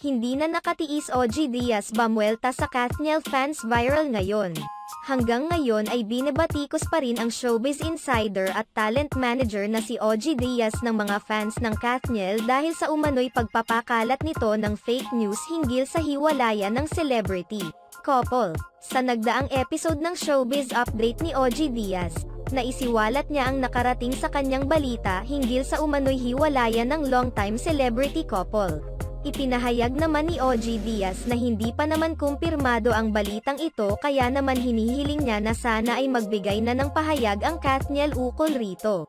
Hindi na nakatiis OG Diaz bamuelta sa Kathniel fans viral ngayon. Hanggang ngayon ay binabatikos pa rin ang showbiz insider at talent manager na si OG Diaz ng mga fans ng Kathniel dahil sa umano'y pagpapakalat nito ng fake news hinggil sa hiwalayan ng celebrity couple. Sa nagdaang episode ng Showbiz Update ni OG Diaz, naisiwalat niya ang nakarating sa kanyang balita hinggil sa umano'y hiwalayan ng longtime celebrity couple. Ipinahayag naman ni OG Diaz na hindi pa naman kumpirmado ang balitang ito kaya naman hinihiling niya na sana ay magbigay na ng pahayag ang Kathniel ukol rito.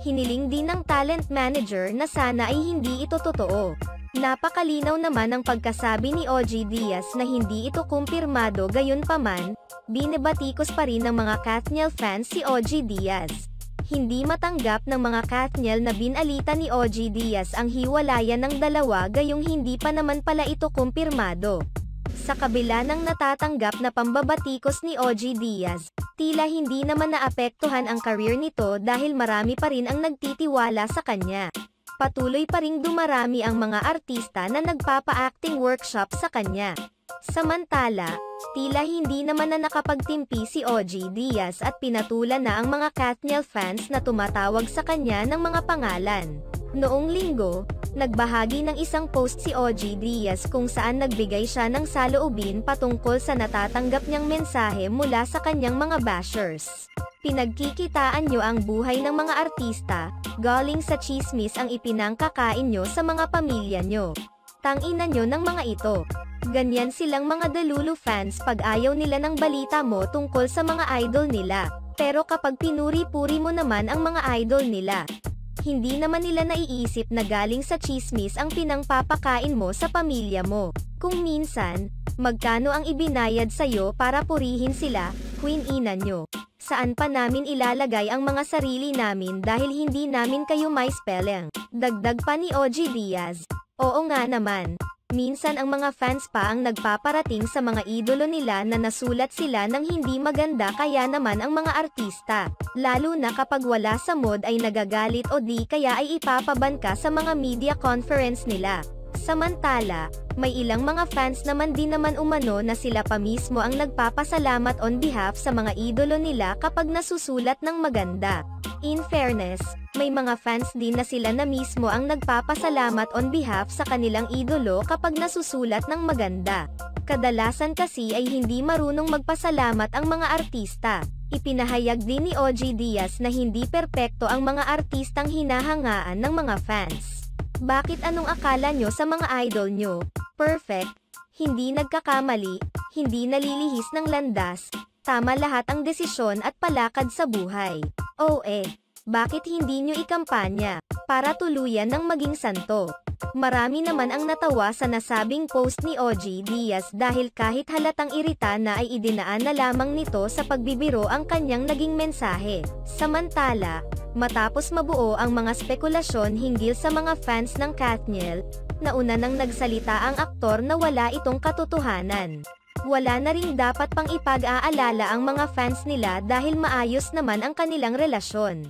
Hiniling din ng talent manager na sana ay hindi ito totoo. Napakalinaw naman ang pagkasabi ni OG Diaz na hindi ito kumpirmado, gayunpaman, binabatikos pa rin ng mga Kathniel fans si OG Diaz. Hindi matanggap ng mga Kathniel na binalita ni OG Diaz ang hiwalayan ng dalawa gayong hindi pa naman pala ito kumpirmado. Sa kabila ng natatanggap na pambabatikos ni OG Diaz, tila hindi naman naapektuhan ang career nito dahil marami pa rin ang nagtitiwala sa kanya. Patuloy pa ring dumarami ang mga artista na nagpapa-acting workshop sa kanya. Samantala, tila hindi naman na nakapagtimpi si OG Diaz at pinatulan na ang mga Kathniel fans na tumatawag sa kanya ng mga pangalan. Noong linggo, nagbahagi ng isang post si OG Diaz kung saan nagbigay siya ng saloobin patungkol sa natatanggap niyang mensahe mula sa kanyang mga bashers. Pinagkikitaan nyo ang buhay ng mga artista, galing sa chismis ang ipinangkakain nyo sa mga pamilya nyo. Tangina nyo ng mga ito. Ganyan silang mga Delulu fans pag ayaw nila ng balita mo tungkol sa mga idol nila. Pero kapag pinuri-puri mo naman ang mga idol nila, hindi naman nila naiisip na galing sa chismis ang pinangpapakain mo sa pamilya mo. Kung minsan, magkano ang ibinayad sa'yo para purihin sila, Queen Ina nyo? Saan pa namin ilalagay ang mga sarili namin dahil hindi namin kayo may spelling? Dagdag pa ni OG Diaz. Oo nga naman. Minsan ang mga fans pa ang nagpaparating sa mga idolo nila na nasulat sila ng hindi maganda kaya naman ang mga artista. Lalo na kapag wala sa mood ay nagagalit o di kaya ay ipapaban ka sa mga media conference nila. Samantala, may ilang mga fans naman din naman umano na sila pa mismo ang nagpapasalamat on behalf sa mga idolo nila kapag nasusulat ng maganda. In fairness, may mga fans din na sila na mismo ang nagpapasalamat on behalf sa kanilang idolo kapag nasusulat ng maganda. Kadalasan kasi ay hindi marunong magpasalamat ang mga artista. Ipinahayag din ni OG Diaz na hindi perpekto ang mga artistang hinahangaan ng mga fans. Bakit anong akala nyo sa mga idol nyo? Perfect? Hindi nagkakamali? Hindi nalilihis ng landas? Tama lahat ang desisyon at palakad sa buhay. Bakit hindi nyo ikampanya, para tuluyan ng maging santo? Marami naman ang natawa sa nasabing post ni OG Diaz dahil kahit halatang irita na ay idinaan na lamang nito sa pagbibiro ang kanyang naging mensahe. Samantala, matapos mabuo ang mga spekulasyon hinggil sa mga fans ng Kathniel, nauna nang nagsalita ang aktor na wala itong katotohanan. Wala na ring dapat pang ipag-aalala ang mga fans nila dahil maayos naman ang kanilang relasyon.